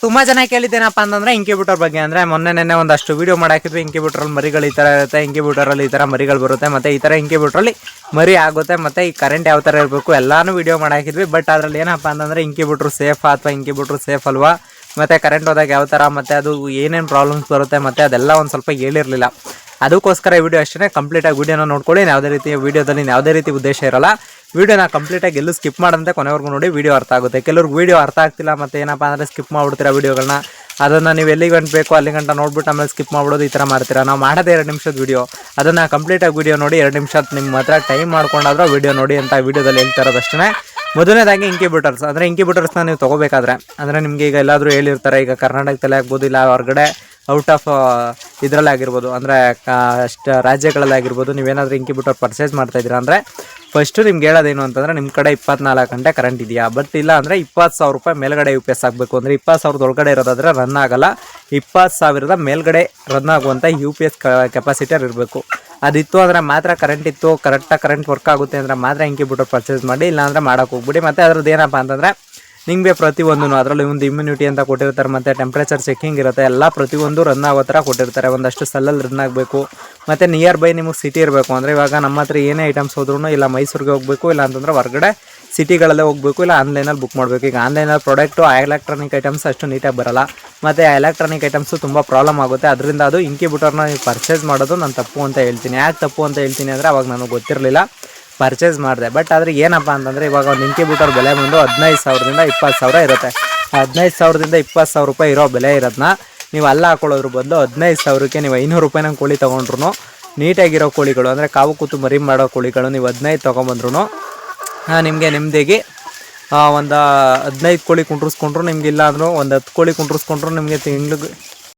ತುಂಬಾ ಜನ ಕೇಳಿದ್ದೇನಪ್ಪ ಅಂತಂದ್ರೆ ಇಂಕ್ಯುಬೇಟರ್ ಬಗ್ಗೆ. ಅಂದ್ರೆ ಮೊನ್ನೆ ಒಂದಷ್ಟು ವಿಡಿಯೋ ಮಾಡಾಕಿದ್ವಿ. ಇಂಕ್ಯುಬೇಟರ್ ಮರಿಗಳು ಈ ತರ ಇರುತ್ತೆ, ಇಂಕ್ಯುಬೇಟರ್ ಅಲ್ಲಿ ಈ ತರ ಮರಿಗಳು ಬರುತ್ತೆ, ಮತ್ತೆ ಈ ತರ ಇಂಕ್ಯುಬೇಟರ್ ಅಲ್ಲಿ ಮರಿ ಆಗುತ್ತೆ, ಮತ್ತೆ ಈ ಕರೆಂಟ್ ಯಾವ ತರ ಇರಬೇಕು ಎಲ್ಲಾನು ವಿಡಿಯೋ ಮಾಡಾಕಿದ್ವಿ. ಬಟ್ ಅದ್ರಲ್ಲಿ ಏನಪ್ಪ ಅಂತಂದ್ರೆ ಇಂಕ್ಯುಬೇಟರ್ ಸೇಫ್ ಅಥವಾ ಇಂಕ್ಯುಬೇಟರ್ ಸೇಫ್ ಅಲ್ವಾ, ಮತ್ತೆ ಕರೆಂಟ್ ಹೋದಾಗ ಯಾವ ತರ, ಮತ್ತೆ ಅದು ಏನೇನು ಪ್ರಾಬ್ಲಮ್ಸ್ ಬರುತ್ತೆ, ಮತ್ತೆ ಅದೆಲ್ಲ ಒಂದು ಸ್ವಲ್ಪ ಹೇಳಿರಲಿಲ್ಲ. ಅದಕ್ಕೋಸ್ಕರ ಈ ವಿಡಿಯೋ ಅಷ್ಟೇ. ಕಂಪ್ಲೀಟಾಗಿ ವಿಡಿಯೋನ ನೋಡ್ಕೊಳ್ಳಿ. ಯಾವುದೇ ರೀತಿ ವಿಡಿಯೋದಲ್ಲಿ ಯಾವುದೇ ರೀತಿ ಉದ್ದೇಶ ಇರಲ್ಲ. ವಿಡಿಯೋನ ಕಂಪ್ಲೀಟಾಗಿ ಎಲ್ಲೂ ಸ್ಕಿಪ್ ಮಾಡಂತೆ ಕೊನೆವರೆಗೂ ನೋಡಿ, ವಿಡಿಯೋ ಅರ್ಥ ಆಗುತ್ತೆ. ಕೆಲವ್ರಿಗೆ ವಿಡಿಯೋ ಅರ್ಥ ಆಗ್ತಿಲ್ಲ, ಮತ್ತು ಏನಪ್ಪ ಅಂದರೆ ಸ್ಕಿಪ್ ಮಾಡಿಬಿಡ್ತೀರಾ ವಿಡಿಯೋಗಳನ್ನ. ಅದನ್ನು ನೀವು ಎಲ್ಲಿ ಗಂಟೆ ಬೇಕೋ ಅಲ್ಲಿ ಗಂಟ ನೋಡ್ಬಿಟ್ಟು ಆಮೇಲೆ ಸ್ಕಿಪ್ ಮಾಡ್ಬಿಡೋದು, ಈ ಥರ ಮಾಡ್ತೀರಾ. ನಾವು ಮಾಡೋದೇ 2 ನಿಮಿಷದ ವಿಡಿಯೋ, ಅದನ್ನು ಕಂಪ್ಲೀಟಾಗಿ ವಿಡಿಯೋ ನೋಡಿ 2 ನಿಮಿಷ ನಿಮ್ಮ ಹತ್ರ ಟೈಮ್ ಮಾಡ್ಕೊಂಡಾದ್ರೂ ವಿಡಿಯೋ ನೋಡಿ ಅಂತ ವಿಡಿಯೋದಲ್ಲಿ ಹೇಳ್ತಾ ಇರೋದು ಅಷ್ಟೇ. ಮೊದಲನೇದಾಗಿ ಇಂಕ್ಯುಬೇಟರ್ಸ್. ಅಂದರೆ ಇಂಕ್ಯುಬೇಟರ್ಸ್ನ ನೀವು ತೊಗೋಬೇಕಾದ್ರೆ, ಅಂದರೆ ನಿಮಗೆ ಈಗ ಎಲ್ಲಾದರೂ ಹೇಳಿರ್ತಾರೆ, ಈಗ ಕರ್ನಾಟಕದಲ್ಲಿ ಆಗ್ಬೋದು, ಇಲ್ಲ ಹೊರಗಡೆ ಔಟ್ ಆಫ್ ಇದರಲ್ಲಿ ಆಗಿರ್ಬೋದು, ಅಂದರೆ ರಾಜ್ಯಗಳಲ್ಲಿ ಆಗಿರ್ಬೋದು, ನೀವೇನಾದರೂ ಇಂಕ್ಯುಬೇಟರ್ ಪರ್ಚೇಸ್ ಮಾಡ್ತಾಯಿದ್ದೀರಾ ಅಂದರೆ ಫಸ್ಟು ನಿಮ್ಗೆ ಹೇಳೋದೇನು ಅಂತಂದರೆ ನಿಮ್ಮ ಕಡೆ 24 ಗಂಟೆ ಕರೆಂಟ್ ಇದೆಯಾ. ಬಟ್ ಇಲ್ಲ ಅಂದರೆ 20,000 ರೂಪಾಯಿ ಮೇಲ್ಗಡೆ UPS ಆಗಬೇಕು. ಅಂದರೆ 20,000 ಒಳಗಡೆ ಇರೋದಾದರೆ ರನ್ ಆಗಲ್ಲ. 20,000 ಮೇಲ್ಗಡೆ ರನ್ ಆಗುವಂಥ UPS ಕೆಪಾಸಿಟರ್ ಇರಬೇಕು. ಅದಿತ್ತು ಅಂದರೆ ಮಾತ್ರ, ಕರೆಂಟ್ ಇತ್ತು, ಕರೆಕ್ಟಾಗಿ ಕರೆಂಟ್ ವರ್ಕ್ ಆಗುತ್ತೆ ಅಂದರೆ ಮಾತ್ರ ಇಂಕ್ಯುಬೇಟರ್ ಪರ್ಚೇಸ್ ಮಾಡಿ, ಇಲ್ಲಾಂದರೆ ಮಾಡೋಕೆ ಹೋಗ್ಬಿಡಿ. ಮತ್ತು ಅದ್ರದ್ದು ಏನಪ್ಪ ಅಂತಂದರೆ ನಿಮಗೆ ಪ್ರತಿಯೊಂದು ಅದರಲ್ಲಿ ಒಂದು ಇಮ್ಯುನಿಟಿ ಅಂತ ಕೊಟ್ಟಿರ್ತಾರೆ, ಮತ್ತು ಟೆಂಪ್ರೇಚರ್ ಚೆಕಿಂಗ್ ಇರುತ್ತೆ, ಎಲ್ಲ ಪ್ರತಿಯೊಂದು ರನ್ ಆಗೋ ಥರ ಕೊಟ್ಟಿರ್ತಾರೆ. ಒಂದಷ್ಟು ಸೆಲ್ಲಲ್ಲಿ ರನ್ ಆಗಬೇಕು, ಮತ್ತು ನಿಯರ್ ಬೈ ನಿಮಗೆ ಸಿಟಿ ಇರಬೇಕು. ಅಂದರೆ ಇವಾಗ ನಮ್ಮ ಹತ್ರ ಏನೇ ಐಟಮ್ಸ್ ಹೋದ್ರೂ ಇಲ್ಲ ಮೈಸೂರಿಗೆ ಹೋಗಬೇಕು, ಇಲ್ಲ ಅಂತಂದರೆ ಹೊರಗಡೆ ಸಿಟಿಗಳಲ್ಲೇ ಹೋಗಬೇಕು, ಇಲ್ಲ ಆನ್ಲೈನಲ್ಲಿ ಬುಕ್ ಮಾಡಬೇಕು. ಈಗ ಆನ್ಲೈನಲ್ಲಿ ಪ್ರಾಡಕ್ಟು ಎಲೆಕ್ಟ್ರಾನಿಕ್ ಐಟಮ್ಸ್ ಅಷ್ಟು ನೀಟಾಗಿ ಬರೋಲ್ಲ, ಮತ್ತು ಎಲೆಕ್ಟ್ರಾನಿಕ್ ಐಟಮ್ಸು ತುಂಬ ಪ್ರಾಬ್ಲಮ್ ಆಗುತ್ತೆ. ಅದರಿಂದ ಅದು ಇಂಕ್ಯುಬೇಟರ್ನ ನೀವು ಪರ್ಚೇಸ್ ಮಾಡೋದು ನಾನು ತಪ್ಪು ಅಂತ ಹೇಳ್ತೀನಿ. ಯಾಕೆ ತಪ್ಪು ಅಂತ ಹೇಳ್ತೀನಿ ಅಂದರೆ ಅವಾಗ ನನಗೆ ಗೊತ್ತಿರಲಿಲ್ಲ, ಪರ್ಚೇಸ್ ಮಾಡಿದೆ. ಬಟ್ ಆದರೆ ಏನಪ್ಪ ಅಂತಂದರೆ ಇವಾಗ ಒಂದು ಇಂಕ್ಯುಬೇಟರ್ ಬೆಲೆ ಬಂದು 15,000ದಿಂದ 20,000 ಇರುತ್ತೆ. 15,000ದಿಂದ 20,000 ರೂಪಾಯಿ ಇರೋ ಬೆಲೆ ಇರೋದನ್ನ ನೀವು ಅಲ್ಲ ಹಾಕೊಳ್ಳೋದ್ರ ಬದಲು 15,000ಕ್ಕೆ ನೀವು 500 ರೂಪಾಯಿನ ಕೋಳಿ ತೊಗೊಂಡ್ರು, ನೀಟಾಗಿರೋ ಕೋಳಿಗಳು, ಅಂದರೆ ಕಾವು ಕೂತು ಮರಿ ಮಾಡೋ ಕೋಳಿಗಳು ನೀವು 15 ತೊಗೊಂಬಂದ್ರೂ ನಿಮಗೆ ನೆಮ್ಮದಿಗೆ ಒಂದು 15 ಕೋಳಿ ಕುಂಡ್ರಿಸ್ಕೊಂಡ್ರು ನಿಮ್ಗೆ, ಇಲ್ಲ ಅಂದರೂ ಒಂದು 10 ಕೋಳಿ ಕುಂಡ್ರಿಸ್ಕೊಂಡ್ರು ನಿಮಗೆ ತಿಂಗ್ಳಿಗೆ